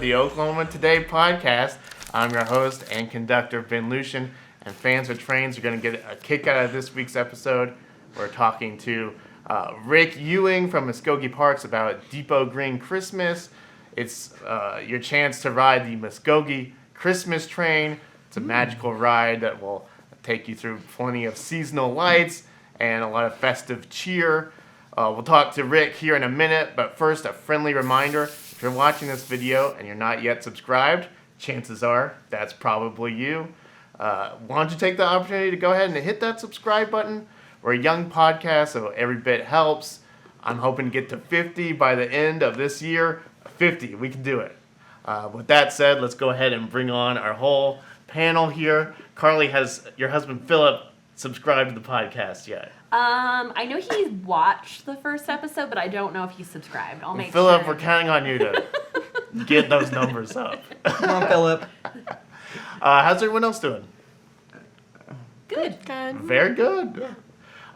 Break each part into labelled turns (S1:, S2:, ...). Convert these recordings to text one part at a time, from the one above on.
S1: the Oklahoma Today podcast. I'm your host and conductor, Ben Lucian, and fans of trains are going to get a kick out of this week's episode. We're talking to Rick Ewing from Muskogee Parks about Depot Green Christmas. It's your chance to ride the Muskogee Christmas train. It's a magical ride that will take you through plenty of seasonal lights and a lot of festive cheer. We'll talk to Rick here in a minute, but first, a friendly reminder. If you're watching this video and you're not yet subscribed, chances are that's probably you. Why don't you take the opportunity to go ahead and hit that subscribe button? We're a young podcast, so every bit helps. I'm hoping to get to 50 by the end of this year. 50, we can do it. With that said, let's go ahead and bring on our whole panel here. Carly, has your husband Philip subscribed to the podcast yet?
S2: I know he's watched the first episode, but I don't know if he's subscribed. I'll make
S1: Philip,
S2: sure.
S1: we're counting on you to get those numbers up.
S3: Come on, Philip.
S1: How's everyone else doing?
S2: Good.
S1: Very good.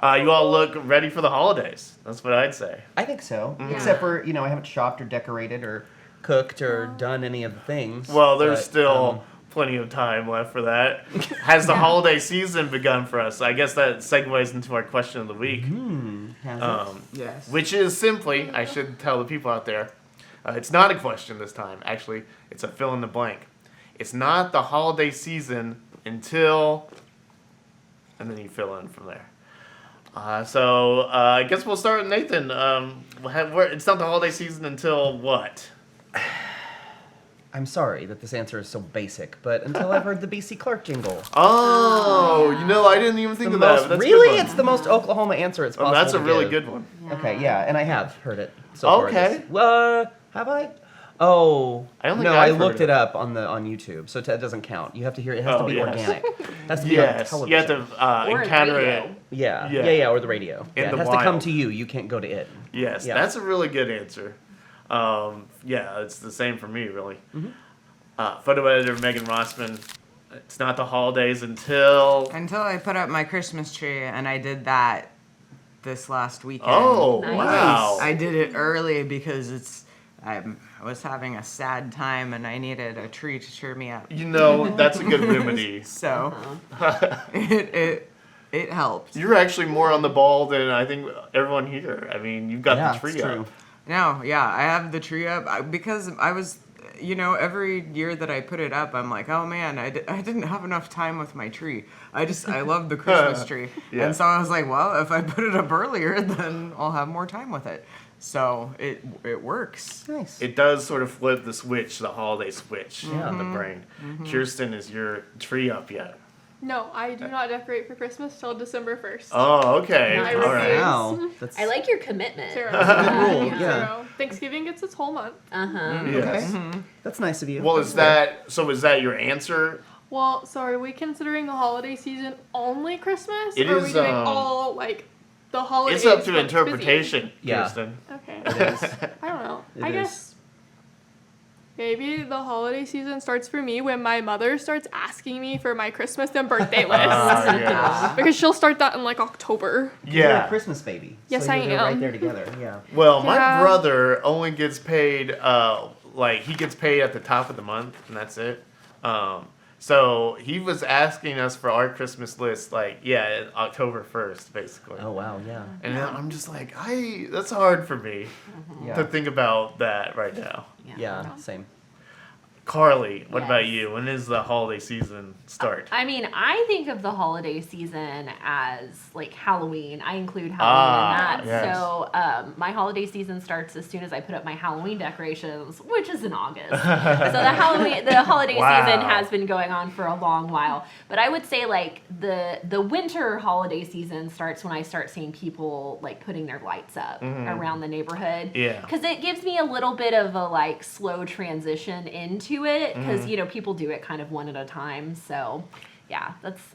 S1: You all look ready for the holidays. That's what I'd say.
S3: I think so.
S2: Yeah.
S3: Except for, I haven't shopped or decorated or cooked or done any of the things.
S1: Well, there's
S3: but,
S1: still plenty of time left for that. Has the holiday season begun for us? I guess that segues into our question of the week.
S3: Has it?
S4: Yes.
S1: Which is simply, I should tell the people out there, it's not a question this time. Actually, it's a fill in the blank. It's not the holiday season until, and then you fill in from there. So I guess we'll start with Nathan. It's not the holiday season until what?
S3: I'm sorry that this answer is so basic, but until I've heard the BC Clark jingle.
S1: Oh, I didn't even think of that. But that's a good
S3: Really?
S1: one.
S3: It's the most Oklahoma answer it's possible
S1: That's a
S3: to
S1: really
S3: give.
S1: good one.
S3: Okay, yeah, and I have heard it so far.
S1: Okay.
S3: Have I? Oh,
S1: I don't think
S3: no,
S1: I've
S3: I
S1: heard
S3: looked
S1: it.
S3: it up on YouTube, so it doesn't count. You have to hear it. It has to be
S1: yes.
S3: organic. It has to be
S1: Yes,
S3: on
S1: you have
S3: television.
S1: to
S2: Or
S1: encounter
S2: radio.
S1: it.
S3: Yeah, or the radio.
S1: In
S3: Yeah,
S1: the
S3: it has to come
S1: wild.
S3: to you. You can't go to it.
S1: Yes,
S3: Yeah.
S1: that's a really good answer. It's the same for me, really. Photo editor Megan Rossman. It's not the holidays until.
S4: Until I put up my Christmas tree, and I did that this last weekend.
S1: Oh,
S2: Nice.
S1: wow.
S4: I did it early because I was having a sad time, and I needed a tree to cheer me up.
S1: That's a good remedy.
S4: So it helped.
S1: You're actually more on the ball than I think everyone here. I mean, you've got
S3: Yeah,
S1: the tree
S3: it's true.
S1: up.
S4: No, yeah, I have the tree up because I was, every year that I put it up, I'm like, oh man, I didn't have enough time with my tree. I love the Christmas tree.
S1: Yeah.
S4: And so I was like, well, if I put it up earlier, then I'll have more time with it. So it works.
S3: Nice.
S1: It does sort of flip the switch, the holiday switch in the brain. Kirsten, is your tree up yet?
S5: No, I do not decorate for Christmas till December 1st.
S1: Oh, okay.
S2: Nice.
S1: All right.
S3: Wow. That's
S2: I like your commitment.
S5: Zero.
S3: rule, yeah.
S5: Zero. Thanksgiving gets its whole month.
S1: Yes.
S3: That's nice of you.
S1: Well, is that your answer?
S5: Well, so are we considering the holiday season only Christmas?
S1: It
S5: or are
S1: is,
S5: we doing all, the holidays?
S1: It's up to
S5: but it's
S1: interpretation,
S3: Yeah.
S1: Kirsten.
S5: busy? Okay.
S3: It is.
S5: I don't know.
S3: It
S5: I
S3: is.
S5: guess maybe the holiday season starts for me when my mother starts asking me for my Christmas and birthday list.
S1: Yes.
S5: Because she'll start that in October.
S3: You're a
S1: Yeah.
S3: Christmas baby.
S5: Yes,
S3: so
S5: I
S3: you're
S5: am.
S3: right there together. Yeah.
S1: Well, my
S5: Yeah.
S1: brother only gets paid, he gets paid at the top of the month, and that's it. So he was asking us for our Christmas list, October 1st, basically.
S3: Oh wow. Yeah.
S1: And I'm just like, that's hard for me
S3: Yeah.
S1: to think about that right now.
S3: Yeah. Same.
S1: Carly, what
S2: Yes.
S1: about you? When does the holiday season start?
S2: I mean, I think of the holiday season as Halloween. I include Halloween in that.
S1: yes.
S2: So my holiday season starts as soon as I put up my Halloween decorations, which is in August. So the holiday
S1: Wow.
S2: season has been going on for a long while. But I would say the winter holiday season starts when I start seeing people putting their lights up around the neighborhood.
S1: Yeah.
S2: Because it gives me a little bit of a slow transition into it because people do it kind of one at a time. So yeah,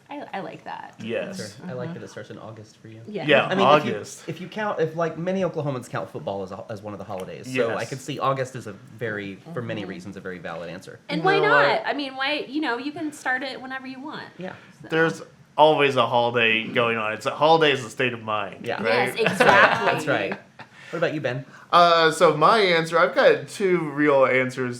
S2: I like that.
S1: Yes.
S3: I like that it starts in August for you.
S1: Yeah,
S3: I mean,
S1: August.
S3: if you count, many Oklahomans count football as one of the holidays, so
S1: Yes.
S3: I could see August is for many reasons, a very valid answer.
S2: And
S1: You
S2: why
S1: know
S2: not?
S1: what?
S2: I mean, why, you can start it whenever you want.
S3: Yeah.
S2: So.
S1: There's always a holiday going on. A holiday is a state of mind.
S3: Yeah.
S1: Right?
S2: Yes, exactly.
S3: That's right. What about you, Ben?
S1: So my answer, I've got two real answers.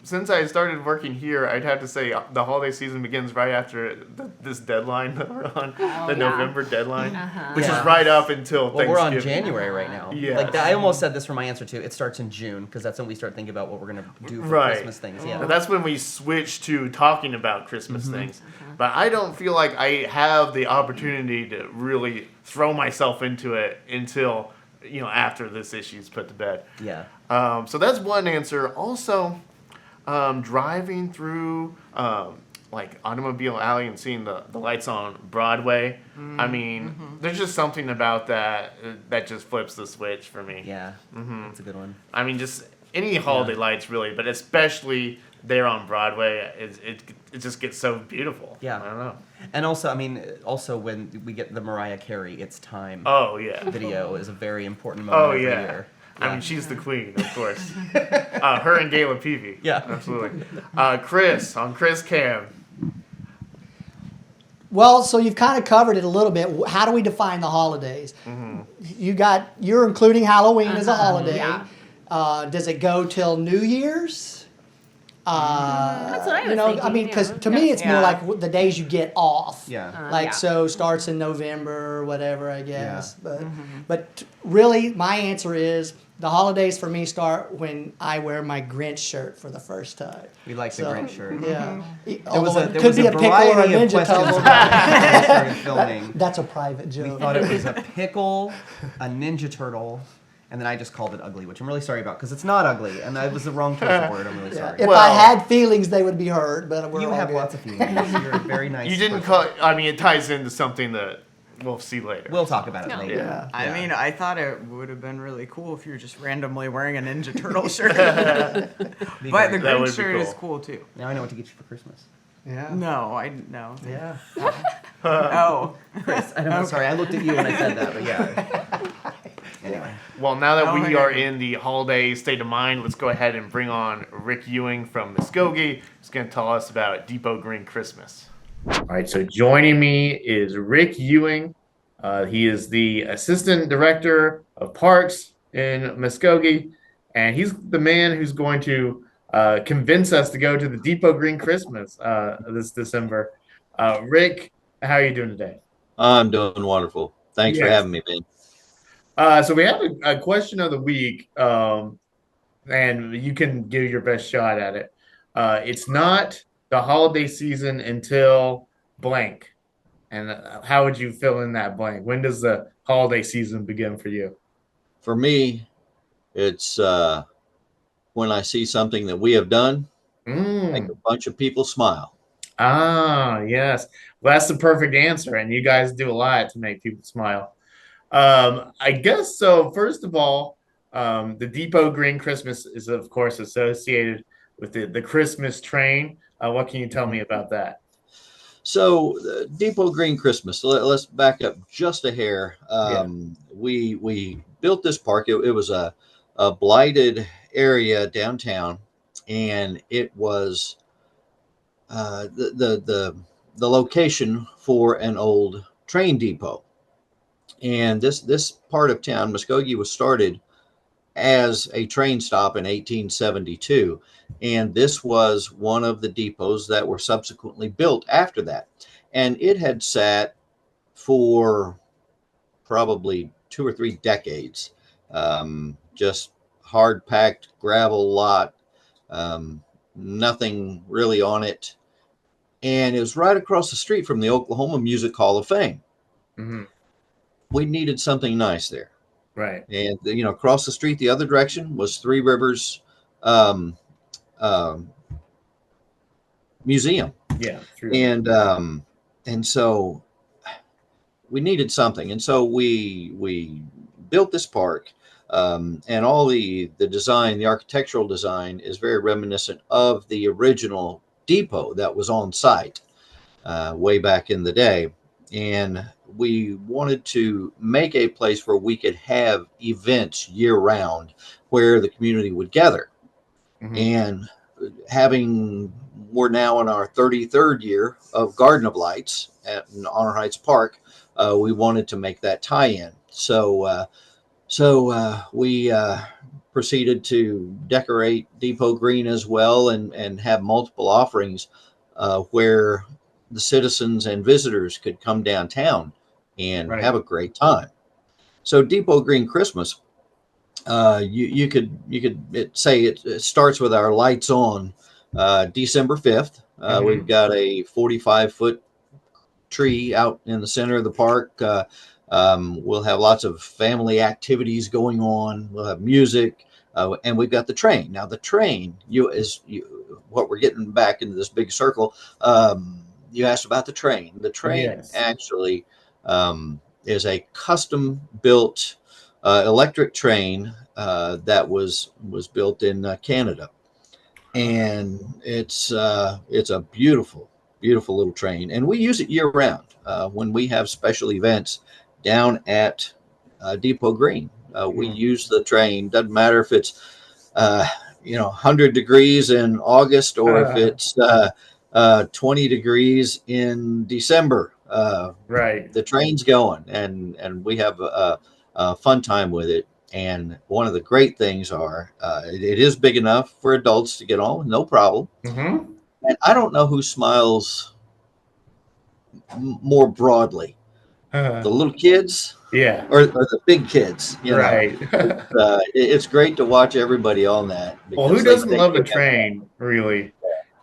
S1: Since I started working here, I'd have to say the holiday season begins right after this deadline that we're on, the November deadline, which
S3: Yeah.
S1: is right up until
S3: Well, we're on
S1: Thanksgiving.
S3: January right now.
S1: Yes.
S3: Like I almost said this for my answer too. It starts in June because that's when we start thinking about what we're gonna do for
S1: Right.
S3: Christmas things. Yeah.
S1: And that's when we switch to talking about Christmas things. But I don't feel like I have the opportunity to really throw myself into it until, after this issue's put to bed.
S3: Yeah.
S1: So that's one answer. Also, driving through like Automobile Alley and seeing the lights on Broadway. I mean, there's just something about that that just flips the switch for me.
S3: Yeah. That's a good one.
S1: I mean, just any holiday lights really, but especially there on Broadway, it just gets so beautiful.
S3: Yeah.
S1: I don't know.
S3: And also, when we get the Mariah Carey "It's Time"
S1: Oh yeah.
S3: video is a very important moment every year.
S1: I mean, she's the queen, of course. Her and Gayla Peavy.
S3: Yeah.
S1: Absolutely. Chris, on Chris Cam.
S6: Well, so you've kind of covered it a little bit. How do we define the holidays? You're including Halloween as a holiday.
S2: Yeah.
S6: Does it go till New Year's?
S2: That's what I was
S6: I
S2: thinking,
S6: mean, because
S2: yeah.
S6: to me, it's more
S4: Yeah.
S6: like the days you get off.
S3: Yeah.
S6: Like,
S2: Yeah.
S6: so starts in November or whatever, I guess. But really, my answer is the holidays for me start when I wear my Grinch shirt for the first time.
S3: We like the
S6: So,
S3: Grinch shirt.
S6: Yeah.
S3: There
S6: Although
S3: was
S6: it
S3: there
S6: could
S3: was
S6: be
S3: a
S6: a pickle or a
S3: variety of
S6: ninja
S3: questions
S6: turtle.
S3: about it when we started filming.
S6: That's a private
S3: We
S6: joke.
S3: thought it was a pickle, a Ninja Turtle, and then I just called it ugly, which I'm really sorry about because it's not ugly, and that was the wrong choice of word. I'm really sorry.
S6: If
S1: Well-
S6: I had feelings, they would be hurt, but we're
S3: You
S6: all
S3: have
S6: good.
S3: lots of feelings. You're a very nice.
S1: You didn't
S3: person.
S1: call. I mean, it ties into something that we'll see later.
S3: We'll talk about it
S2: No.
S3: later.
S6: Yeah.
S4: I
S3: Yeah.
S4: mean, I thought it would have been really cool if you were just randomly wearing a Ninja Turtle shirt.
S3: Be
S4: But the
S3: great.
S1: That would
S4: Grinch
S1: be
S4: shirt is
S1: cool.
S4: cool too.
S3: Now I know what to get you for Christmas.
S6: Yeah.
S4: No.
S6: Yeah.
S4: Oh.
S3: Chris, I'm sorry, I looked at you when I said that, but yeah. Anyway.
S1: Well, now that
S4: Oh,
S1: we
S4: yeah.
S1: are in the holiday state of mind, let's go ahead and bring on Rick Ewing from Muskogee. He's going to tell us about Depot Green Christmas. All right, so joining me is Rick Ewing. He is the Assistant Director of Parks in Muskogee, and he's the man who's going to convince us to go to the Depot Green Christmas this December. Rick, how are you doing today?
S7: I'm doing wonderful. Thanks for
S1: Yes.
S7: having me, Ben.
S1: So we have a question of the week, and you can give your best shot at it. It's not the holiday season until blank. And how would you fill in that blank? When does the holiday season begin for you?
S7: For me, it's when I see something that we have done, make a bunch of people smile.
S1: Ah, yes. Well, that's the perfect answer, and you guys do a lot to make people smile. I guess so. First of all, the Depot Green Christmas is, of course, associated with the Christmas train. What can you tell me about that?
S7: So, Depot Green Christmas. Let's back up just a hair.
S1: Yeah.
S7: We built this park. It was a blighted area downtown, and it was the location for an old train depot. And this part of town, Muskogee, was started as a train stop in 1872. And this was one of the depots that were subsequently built after that. And it had sat for probably 2 or 3 decades, just hard packed gravel lot, nothing really on it. And it was right across the street from the Oklahoma Music Hall of Fame.
S1: Mm-hmm.
S7: We needed something nice there.
S1: Right.
S7: And, across the street, the other direction was Three Rivers Museum.
S1: Yeah. True.
S7: And so we needed something. And so we built this park, and all the design, the architectural design is very reminiscent of the original depot that was on site way back in the day. And we wanted to make a place where we could have events year round where the community would gather.
S1: Mhm.
S7: And we're now in our 33rd year of Garden of Lights at Honor Heights Park. We wanted to make that tie-in. So So we proceeded to decorate Depot Green as well, and have multiple offerings where the citizens and visitors could come downtown and
S1: Right.
S7: have a great time. So Depot Green Christmas, it starts with our lights on December 5th. We've got a 45-foot tree out in the center of the park. We'll have lots of family activities going on. We'll have music, and we've got the train. Now, the train, what we're getting back into this big circle. You asked about the train. The train
S1: Yes.
S7: actually is a custom built electric train that was built in Canada, and it's a beautiful little train, and we use it year round when we have special events down at Depot Green. We use the train. Doesn't matter if it's 100 degrees in August or if it's 20 degrees in December.
S1: Right.
S7: The train's going, and we have a fun time with it. And one of the great things it is big enough for adults to get on, no problem.
S1: Mm-hmm.
S7: And I don't know who smiles more broadly, the little kids
S1: Yeah.
S7: or the big kids.
S1: Right.
S7: It's great to watch everybody on that.
S1: Well, who
S7: Because
S1: doesn't
S7: they
S1: love a
S7: get that.
S1: train, really?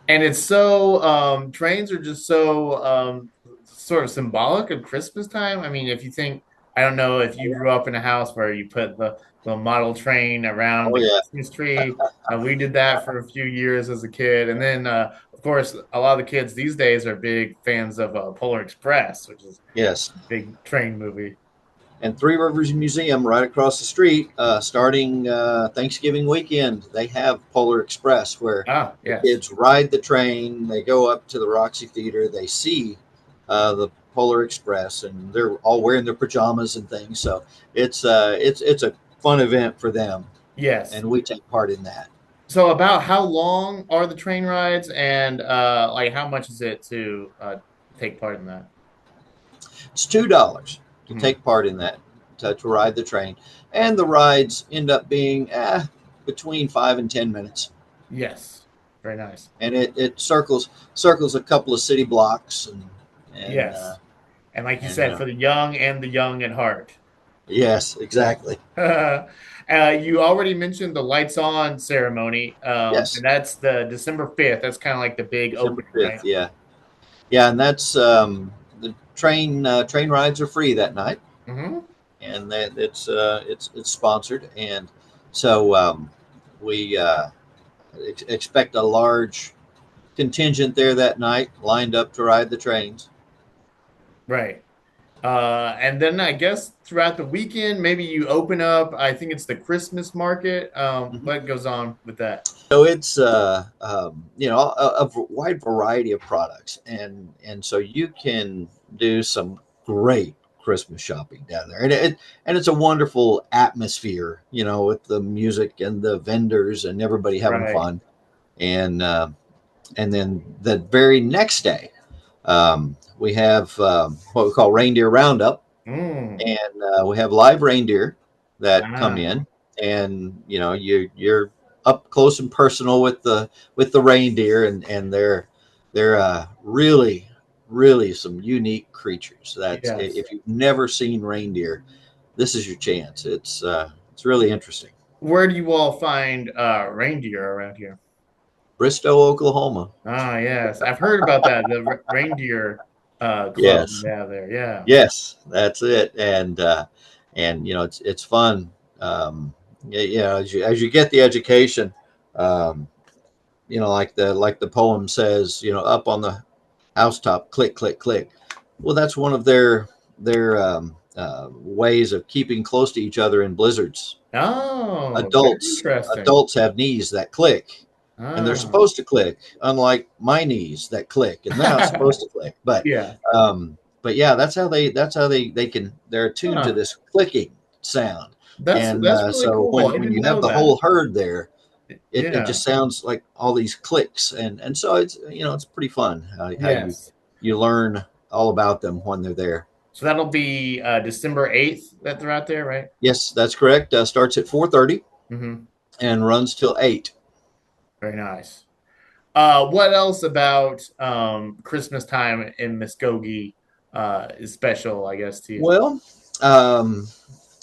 S1: And it's so trains are just so sort of symbolic of Christmas time. I mean, if you think, I don't know if you grew up in a house where you put the model train around
S7: Oh
S1: the
S7: yeah,
S1: Christmas tree. We did that for a few years as a kid, and then of course a lot of the kids these days are big fans of Polar Express, which is
S7: yes.
S1: a big train movie.
S7: And Three Rivers Museum, right across the street, starting Thanksgiving weekend, they have Polar Express, where
S1: Ah,
S7: the
S1: yes.
S7: kids ride the train. They go up to the Roxy Theater. They see the Polar Express, and they're all wearing their pajamas and things. So it's a fun event for them,
S1: Yes.
S7: and we take part in that.
S1: So about how long are the train rides, and like how much is it to take part in that?
S7: It's $2 to
S1: Mhm.
S7: take part in that, to ride the train, and the rides end up being between 5 and 10 minutes.
S1: Yes. Very nice.
S7: And it circles a couple of city blocks, and
S1: Yes. And like you
S7: and
S1: said, for the young and the young at heart.
S7: yes, exactly.
S1: You already mentioned the lights on ceremony,
S7: Yes,
S1: and that's the December 5th. That's kind of like the big
S7: December
S1: opening,
S7: 5th.
S1: right?
S7: Yeah, and that's the train rides are free that night,
S1: Hmm.
S7: and that it's sponsored, and so we expect a large contingent there that night, lined up to ride the trains.
S1: Right. And then I guess throughout the weekend, maybe you open up, I think it's the Christmas market.
S7: Mhm.
S1: What goes on with that?
S7: So it's a wide variety of products, and so you can do some great Christmas shopping down there, and it's a wonderful atmosphere, with the music and the vendors and everybody having
S1: Right.
S7: fun, and then the very next day, we have what we call reindeer roundup,
S1: Mm.
S7: and we have live reindeer that come
S1: Ah,
S7: in, and you're up close and personal with the reindeer, and they're really some unique creatures. That
S1: yes.
S7: if you've never seen reindeer, this is your chance. It's really interesting.
S1: Where do you all find reindeer around here?
S7: Bristow, Oklahoma.
S1: Ah, yes. I've heard about that, the reindeer club
S7: Yes,
S1: you have there. Yeah.
S7: yes, that's it. And it's fun. As you get the education, um, like the poem says, up on the housetop, click, click, click. Well, that's one of their ways of keeping close to each other in blizzards.
S1: Oh, very
S7: Adults
S1: interesting.
S7: adults have knees that click, and they're
S1: Ah,
S7: supposed to click, unlike my knees that click, and they're not supposed to click.
S1: yeah.
S7: But yeah, they're attuned to
S1: Huh.
S7: this clicking sound, and
S1: That's really
S7: so
S1: cool. I
S7: when
S1: didn't
S7: you have
S1: know
S7: the
S1: that.
S7: whole herd there, it
S1: Yeah.
S7: just sounds like all these clicks, and so it's pretty fun how
S1: Yes.
S7: you learn all about them when they're there.
S1: So that'll be December 8th that they're out there, right?
S7: Yes, that's correct. Starts at 4:30
S1: Mm-hmm.
S7: and runs till 8.
S1: Very nice. What else about Christmas time in Muskogee is special, I guess, to you?
S7: Well, um,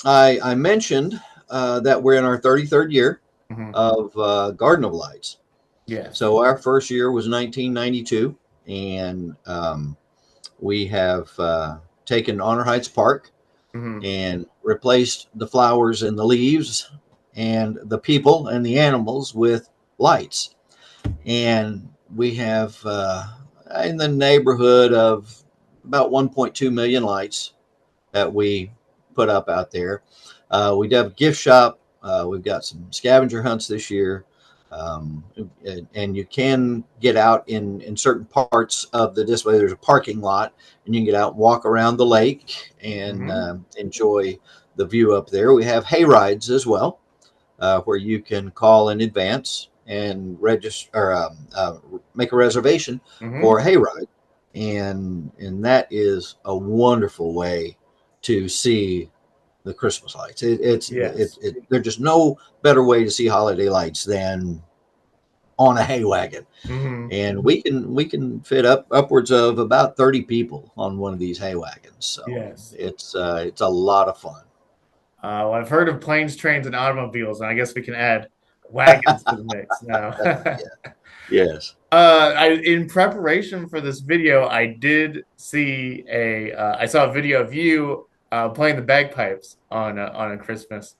S7: I mentioned that we're in our 33rd year
S1: Hmm.
S7: of Garden of Lights.
S1: Yes.
S7: So our first year was 1992, and we have taken Honor Heights Park
S1: Hmm.
S7: and replaced the flowers and the leaves and the people and the animals with lights. And we have in the neighborhood of about 1.2 million lights that we put up out there. We have a gift shop. We've got some scavenger hunts this year. Um, and you can get out in certain parts of the display. There's a parking lot, and you can get out and walk around the lake and
S1: Hmm.
S7: enjoy the view up there. We have hay rides as well, where you can call in advance and register or make a reservation
S1: Hmm.
S7: for a hayride, and that is a wonderful way to see the Christmas lights.
S1: Yes.
S7: There's just no better way to see holiday lights than on a hay wagon,
S1: Hmm.
S7: and we can fit upwards of about 30 people on one of these hay wagons. So
S1: Yes.
S7: it's a lot of fun.
S1: Well, I've heard of planes, trains, and automobiles, and I guess we can add wagons to the mix now.
S7: Yes.
S1: In preparation for this video, I did see I saw a video of you playing the bagpipes on a Christmas,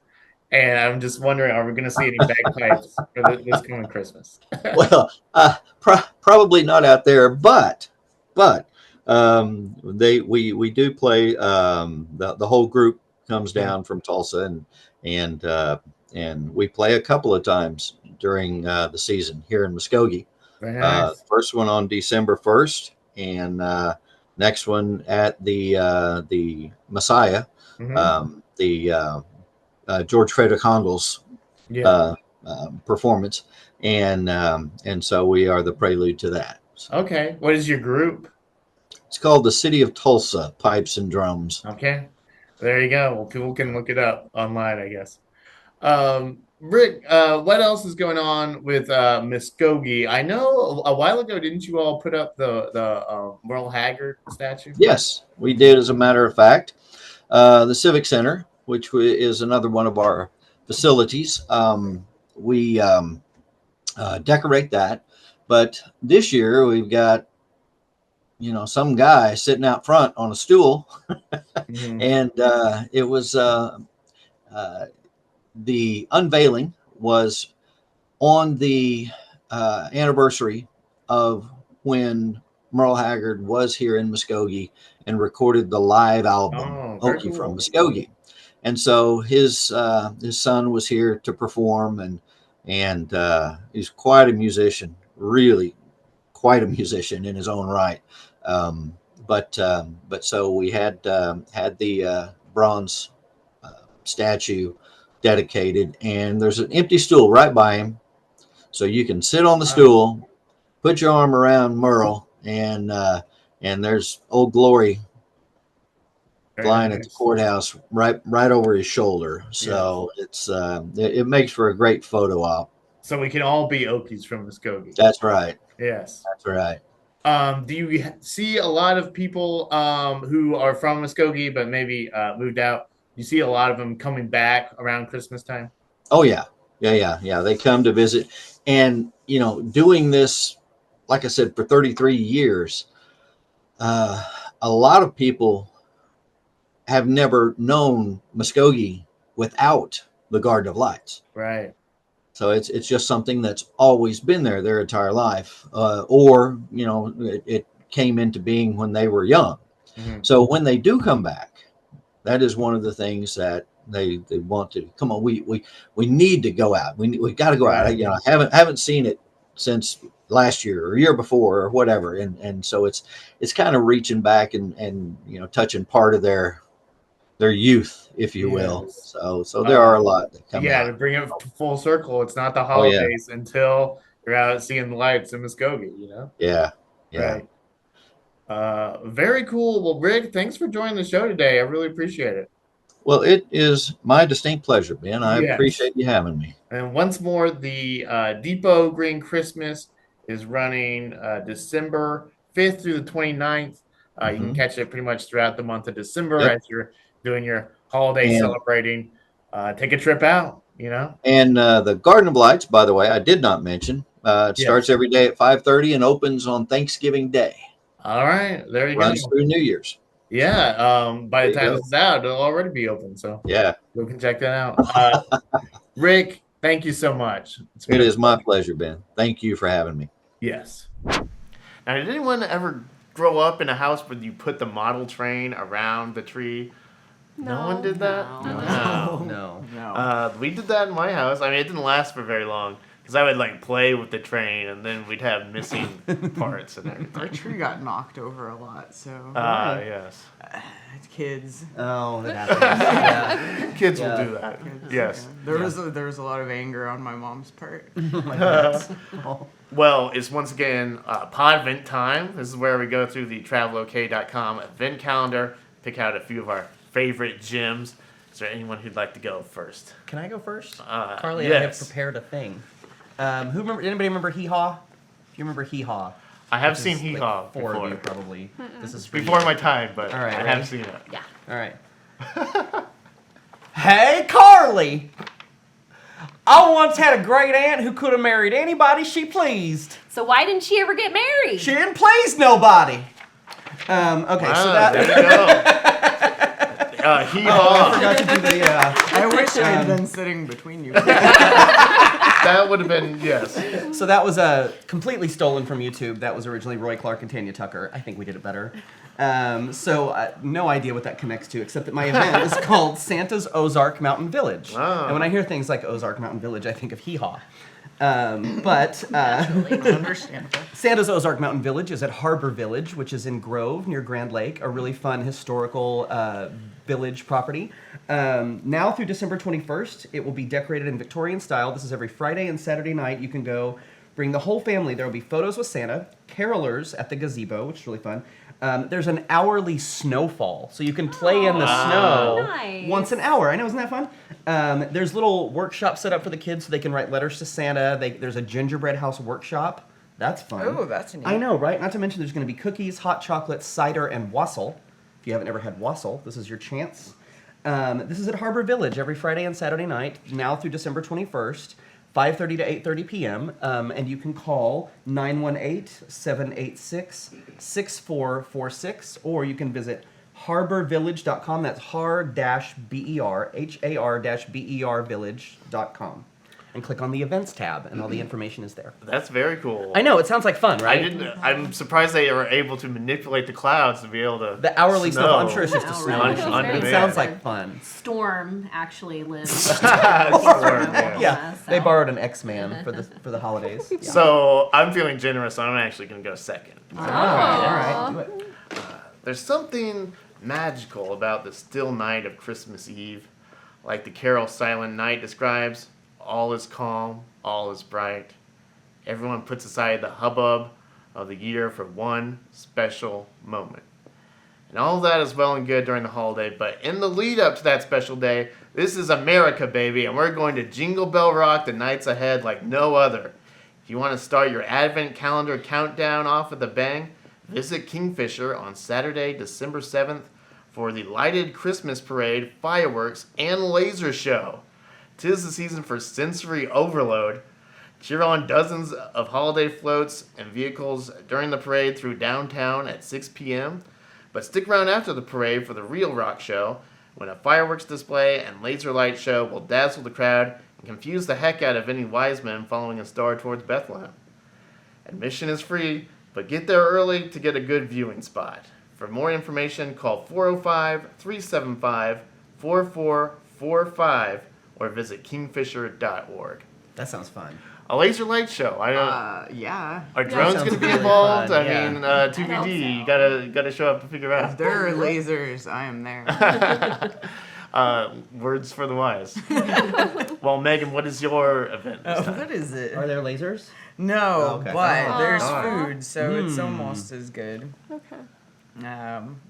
S1: and I'm just wondering, are we going to see any bagpipes for this coming Christmas?
S7: Well, probably not out there, but we do play. The whole group comes down from Tulsa, and and we play a couple of times during the season here in Muskogee.
S1: Very nice.
S7: First one on December 1st, and next one at the Messiah,
S1: Hmm.
S7: the George Frederick Handel's
S1: Yeah.
S7: uh, performance, and so we are the prelude to that. So
S1: Okay. What is your group?
S7: it's called the City of Tulsa Pipes and Drums.
S1: Okay. There you go. Well, people can look it up online, I guess. Rick, what else is going on with Muskogee? I know a while ago, didn't you all put up the Merle Haggard statue?
S7: Yes, we did. As a matter of fact, the Civic Center, which is another one of our facilities, we decorate that. But this year we've got some guy sitting out front on a stool,
S1: Hmm.
S7: and it was uh, the unveiling was on the anniversary of when Merle Haggard was here in Muskogee and recorded the live album
S1: Oh, very
S7: Okie from
S1: cool.
S7: Muskogee. And so his son was here to perform, and he's quite a musician, really quite a musician in his own right. Um, but so we had the bronze statue dedicated, and there's an empty stool right by him, so you can sit on the
S1: Wow,
S7: stool, put your arm around Merle, and there's Old Glory
S1: very
S7: flying at the
S1: nice.
S7: courthouse right over his shoulder.
S1: Yes.
S7: So it makes for a great photo op.
S1: So we can all be Okies from Muskogee.
S7: That's right.
S1: Yes.
S7: That's right.
S1: Do you see a lot of people who are from Muskogee but maybe moved out? You see a lot of them coming back around Christmas time?
S7: Oh yeah, yeah. They come to visit, and doing this, like I said, for 33 years, uh, a lot of people have never known Muskogee without the Garden of Lights.
S1: Right.
S7: So it's just something that's always been there their entire life, or it came into being when they were young.
S1: Hmm.
S7: So when they do come back, that is one of the things that they want to come on. We need to go out. We got to go out.
S1: Right.
S7: I haven't seen it since last year or year before or whatever, and so it's kind of reaching back and touching part of their youth, if you will.
S1: Yes.
S7: So there are a lot that come
S1: Yeah,
S7: out.
S1: to bring it full circle, it's not the
S7: Oh yeah,
S1: holidays until you're out seeing the lights in Muskogee, you know?
S7: yeah, yeah.
S1: Right. Very cool. Well, Rick, thanks for joining the show today. I really appreciate it.
S7: Well, it is my distinct pleasure, Ben. I
S1: Yes.
S7: appreciate you having me.
S1: And once more, the Depot Green Christmas is running December 5th through the 29th. You can
S7: Hmm.
S1: catch it pretty much throughout the month of December
S7: Yep.
S1: as you're doing your holiday
S7: And
S1: celebrating. Take a trip out, you know?
S7: the Garden of Lights, by the way, I did not mention. It starts
S1: Yes.
S7: every day at 5:30 and opens on Thanksgiving Day.
S1: All right. There you
S7: Runs
S1: go.
S7: through New Year's.
S1: Yeah. By
S7: There
S1: the
S7: you
S1: time
S7: go.
S1: this is out, it'll already be open. So
S7: Yeah,
S1: you can check that out. Rick, thank you so much. It's been
S7: it
S1: a
S7: is my
S1: pleasure.
S7: pleasure, Ben. Thank you for having me.
S1: Yes. Now, did anyone ever grow up in a house where you put the model train around the tree? No one did that?
S2: No.
S3: No.
S4: No.
S1: We did that in my house. I mean, it didn't last for very long because I would like play with the train and then we'd have missing parts and
S4: Our
S1: everything.
S4: tree got knocked over a lot, so
S1: Yes.
S4: kids.
S3: Oh, that happens. Yeah.
S1: Kids
S3: Yeah.
S1: will do that. Yes.
S4: There was a lot of anger on my mom's part.
S1: Well, it's once again podvent time. This is where we go through the travelok.com event calendar, pick out a few of our favorite gyms. Is there anyone who'd like to go first?
S3: Can I go first?
S1: Uh,
S3: Carly, I have
S1: yes.
S3: prepared a thing. Anybody remember Hee Haw? If you remember Hee Haw.
S1: I have
S3: which
S1: seen
S3: is,
S1: Hee
S3: like,
S1: Haw
S3: four
S1: before.
S3: of you probably. This is for
S1: Before
S3: you.
S1: my time, but
S3: All right,
S1: I
S3: ready?
S1: have seen it.
S2: Yeah.
S3: All right. Hey, Carly! I once had a great aunt who could have married anybody she pleased.
S2: So why didn't she ever get married?
S3: She didn't please nobody. Okay, so that.
S1: There you go. Hee
S3: I
S1: Haw.
S3: forgot to do the.
S4: I wish I had been sitting between you.
S1: That would have been, yes.
S3: So that was completely stolen from YouTube. That was originally Roy Clark and Tanya Tucker. I think we did it better. No idea what that connects to, except that my event is called Santa's Ozark Mountain Village.
S1: Oh.
S3: And when I hear things like Ozark Mountain Village, I think of Hee Haw. But
S4: Understandable.
S3: Santa's Ozark Mountain Village is at Harbor Village, which is in Grove near Grand Lake, a really fun historical village property. Now through December 21st, it will be decorated in Victorian style. This is every Friday and Saturday night. You can go bring the whole family. There will be photos with Santa, carolers at the gazebo, which is really fun. There's an hourly snowfall, so you can play in the snow
S2: nice.
S3: once an hour. I know, isn't that fun? There's little workshops set up for the kids so they can write letters to Santa. There's a gingerbread house workshop. That's fun.
S4: Oh, that's neat.
S3: I know, right? Not to mention there's going to be cookies, hot chocolate, cider, and wassail. If you haven't ever had wassail, this is your chance. This is at Harbor Village every Friday and Saturday night, now through December 21st. 5:30 to 8:30 p.m. And you can call 918-786-6446, or you can visit harborvillage.com. That's har-ber village.com, and click on the events tab, and all the information is there.
S1: That's very cool.
S3: I know, it sounds like fun, right?
S1: I'm surprised they were able to manipulate the clouds to be able to.
S3: The hourly
S1: snow.
S3: snow. I'm sure it's just a
S2: Wow,
S3: snow.
S2: right.
S3: machine.
S1: On
S3: It
S1: demand.
S3: sounds like fun.
S2: Storm actually lives.
S1: Yeah.
S3: Yeah,
S2: So.
S3: they borrowed an X-Man for the holidays. Yeah.
S1: So I'm feeling generous. So I'm actually going to go second.
S3: all right. Do it.
S1: There's something magical about the still night of Christmas Eve. Like the carol Silent Night describes, all is calm, all is bright. Everyone puts aside the hubbub of the year for one special moment. And all of that is well and good during the holiday, but in the lead up to that special day, this is America, baby, and we're going to Jingle Bell Rock the nights ahead like no other. If you want to start your Advent calendar countdown off with a bang, visit Kingfisher on Saturday, December 7th for the lighted Christmas parade, fireworks, and laser show. 'Tis the season for sensory overload. Cheer on dozens of holiday floats and vehicles during the parade through downtown at 6 p.m., but stick around after the parade for the real rock show, when a fireworks display and laser light show will dazzle the crowd and confuse the heck out of any wise men following a star towards Bethlehem. Admission is free, but get there early to get a good viewing spot. For more information, call 405-375-4445 or visit kingfisher.org.
S3: That sounds fun.
S1: A laser light show. I don't.
S4: Yeah.
S1: Are drones
S3: sounds
S1: going to be
S3: really
S1: involved?
S3: fun,
S1: I
S3: yeah.
S1: mean,
S2: hope
S1: TBD.
S2: so.
S1: You gotta show up to figure out.
S4: If there are lasers, I am there.
S1: Words for the wise. Well, Megan, what is your event this time?
S4: What is it?
S3: Are there lasers?
S4: No,
S3: Okay.
S4: but
S3: Oh.
S4: there's
S2: Aw.
S4: food, so it's almost as good.
S5: Okay.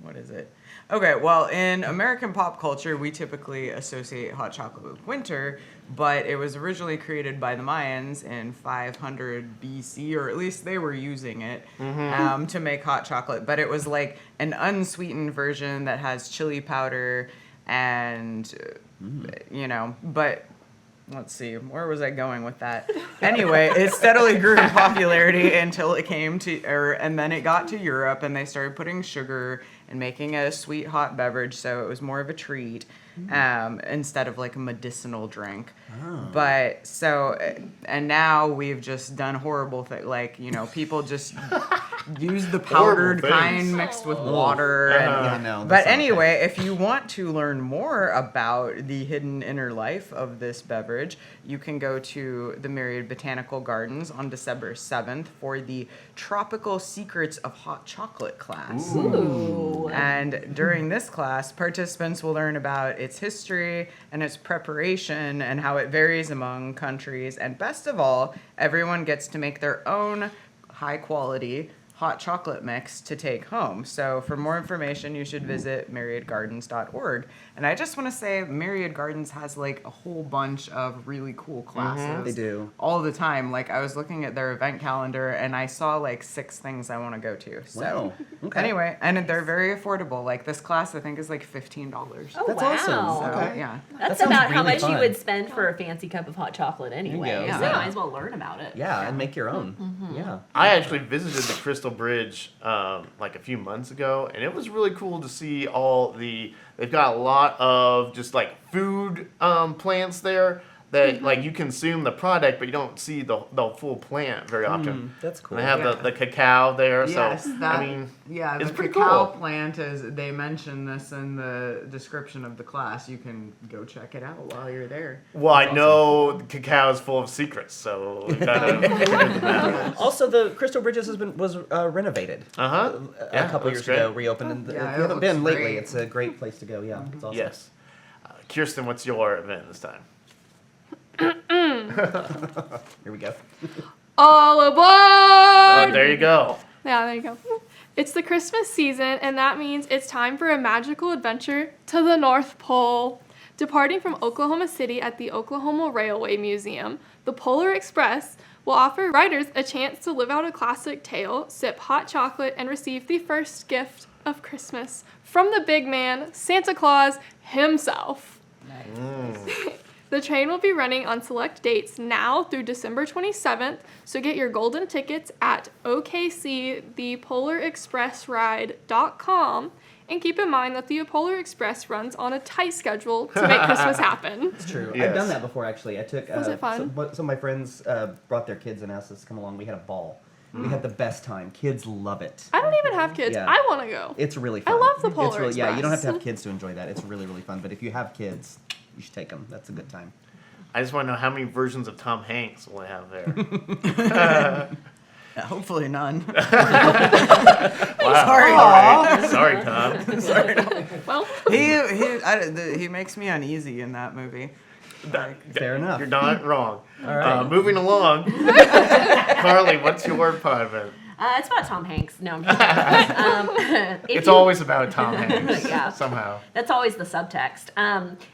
S4: What is it? Okay, well, in American pop culture, we typically associate hot chocolate with winter, but it was originally created by the Mayans in 500 BC, or at least they were using it to make hot chocolate. But it was like an unsweetened version that has chili powder and, but let's see, where was I going with that? Anyway, it steadily grew in popularity until it came to, and then it got to Europe, and they started putting sugar and making a sweet hot beverage, so it was more of a treat instead of like a medicinal drink. But and now we've just done horrible things, like people just use the powdered kind mixed with water. But anyway, if you want to learn more about the hidden inner life of this beverage, you can go to the Myriad Botanical Gardens on December 7th for the Tropical Secrets of Hot Chocolate class.
S2: Ooh.
S4: And during this class, participants will learn about its history and its preparation and how it varies among countries. And best of all, everyone gets to make their own high quality hot chocolate mix to take home. So for more information, you should visit myriadgardens.org. And I just want to say Myriad Gardens has like a whole bunch of really cool classes.
S3: They do.
S4: All the time. Like I was looking at their event calendar and I saw like 6 things I want to go to. So
S3: Wow. Okay.
S4: anyway, and they're very affordable. Like this class I think is like $15.
S2: Oh,
S3: That's
S2: wow.
S3: awesome.
S4: So,
S3: Okay.
S4: yeah.
S2: That's
S3: That sounds
S2: about how
S3: really
S2: much you
S3: fun.
S2: would spend for a fancy cup of hot chocolate anyway.
S3: go.
S2: So
S4: Yeah.
S2: you might as well learn about it.
S3: Yeah, and make your own. Yeah.
S1: I actually visited the Crystal Bridge like a few months ago, and it was really cool to see they've got a lot of just like food plants there that like you consume the product, but you don't see the full plant very often.
S3: That's cool.
S1: And they have
S4: Yeah.
S1: the cacao there,
S4: Yes,
S1: so
S4: that,
S1: I mean,
S4: yeah,
S1: it's
S4: the
S1: pretty
S4: cacao
S1: cool.
S4: plant is. They mention this in the description of the class. You can go check it out while you're there.
S1: well, I know cacao is full of secrets, so we gotta.
S3: Also, the Crystal Bridges was renovated
S1: Uh-huh.
S3: a couple years ago, reopened. And
S4: Yeah,
S3: if
S4: it
S3: you haven't
S4: looks
S3: been lately,
S4: great.
S3: it's a great place to go. Yeah, it's awesome.
S1: Yes. Kirsten, what's your event this time?
S3: Here we go.
S5: All aboard!
S1: Oh, there you go.
S5: Yeah, there you go. It's the Christmas season, and that means it's time for a magical adventure to the North Pole. Departing from Oklahoma City at the Oklahoma Railway Museum, the Polar Express will offer riders a chance to live out a classic tale, sip hot chocolate, and receive the first gift of Christmas from the big man, Santa Claus himself. The train will be running on select dates now through December 27th, so get your golden tickets at okcthepolaexpressride.com, and keep in mind that the Polar Express runs on a tight schedule to make Christmas happen.
S3: It's true.
S1: Yes.
S3: I've done that before, actually. I took
S5: Was it fun?
S3: Some of my friends brought their kids and asked us to come along. We had a ball. We had the best time. Kids love it.
S5: I don't even have kids.
S3: Yeah.
S5: I want to go.
S3: It's really fun.
S5: I love the
S3: It's
S5: Polar
S3: really, Yeah, you don't have to have
S5: Express.
S3: kids to enjoy that. It's really, really fun. But if you have kids, you should take them. That's a good time.
S1: I just want to know how many versions of Tom Hanks will I have there.
S4: Hopefully none.
S1: Wow.
S4: Sorry.
S1: All right. Sorry, Tom.
S5: Well,
S4: He makes me uneasy in that movie.
S3: Fair enough.
S1: You're not wrong.
S3: All right.
S1: Moving along. Carly, what's your pod event?
S2: It's about Tom Hanks. No, I'm just kidding.
S1: It's always about Tom Hanks.
S2: Yeah.
S1: Somehow.
S2: That's always the subtext.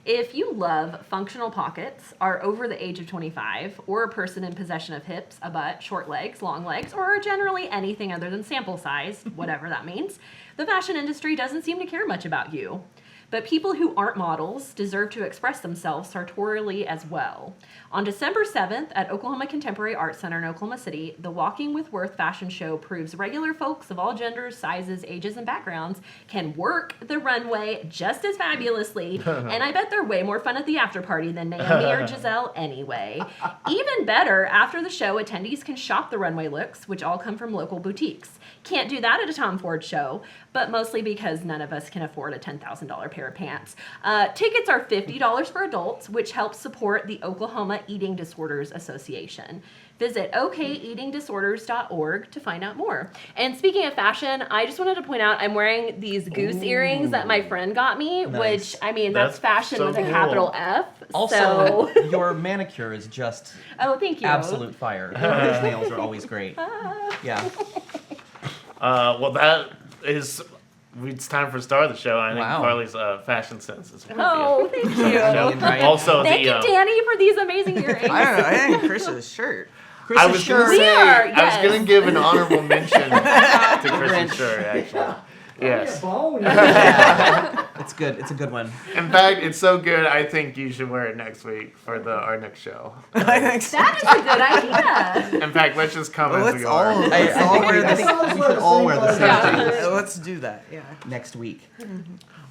S2: If you love functional pockets, are over the age of 25, or a person in possession of hips, a butt, short legs, long legs, or generally anything other than sample size, whatever that means, the fashion industry doesn't seem to care much about you. But people who aren't models deserve to express themselves sartorially as well. On December 7th at Oklahoma Contemporary Arts Center in Oklahoma City, the Walking with Worth fashion show proves regular folks of all genders, sizes, ages, and backgrounds can work the runway just as fabulously, and I bet they're way more fun at the after party than Naomi or Giselle anyway. Even better, after the show, attendees can shop the runway looks, which all come from local boutiques. Can't do that at a Tom Ford show, but mostly because none of us can afford a $10,000 pair of pants. Tickets are $50 for adults, which helps support the Oklahoma Eating Disorders Association. Visit okeatingdisorders.org to find out more. And speaking of fashion, I just wanted to point out I'm wearing these goose earrings that my friend got me,
S3: Nice.
S2: which, I mean, that's fashion
S1: so
S2: with a
S1: cool.
S2: capital F.
S3: Also,
S2: So,
S3: your manicure is just
S2: oh, thank you.
S3: absolute fire. Those nails are always great. Yeah.
S1: Well, that is it's time for star of the show. I think
S3: Wow.
S1: Carly's fashion sense is one
S2: Oh, thank you.
S3: Right.
S1: Also,
S2: Thank you, Danny, for these amazing earrings.
S4: I don't know. I think Chris's shirt.
S1: I was gonna
S2: We
S1: say,
S2: are,
S1: I was
S2: yes.
S1: gonna give an honorable mention to Chris's shirt, actually. Yes.
S3: It's good. It's a good one.
S1: In fact, it's so good. I think you should wear it next week for our next show.
S4: I think so.
S2: That is a good idea.
S1: In fact, let's just come
S4: Well,
S1: as
S4: let's
S1: we
S4: all,
S1: are.
S4: let's all wear
S3: I
S4: this
S3: think we should all wear the same
S5: Yeah.
S3: thing
S4: Let's do that. Yeah.
S3: next week.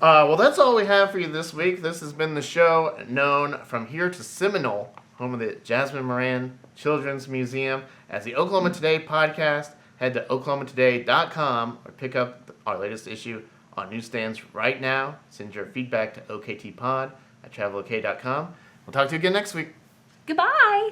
S1: Well, that's all we have for you this week. This has been the show known from here to Seminole, home of the Jasmine Moran Children's Museum, as the Oklahoma Today podcast. Head to oklahomatoday.com or pick up our latest issue on newsstands right now. Send your feedback to oktpod@travelok.com. We'll talk to you again next week.
S2: Goodbye.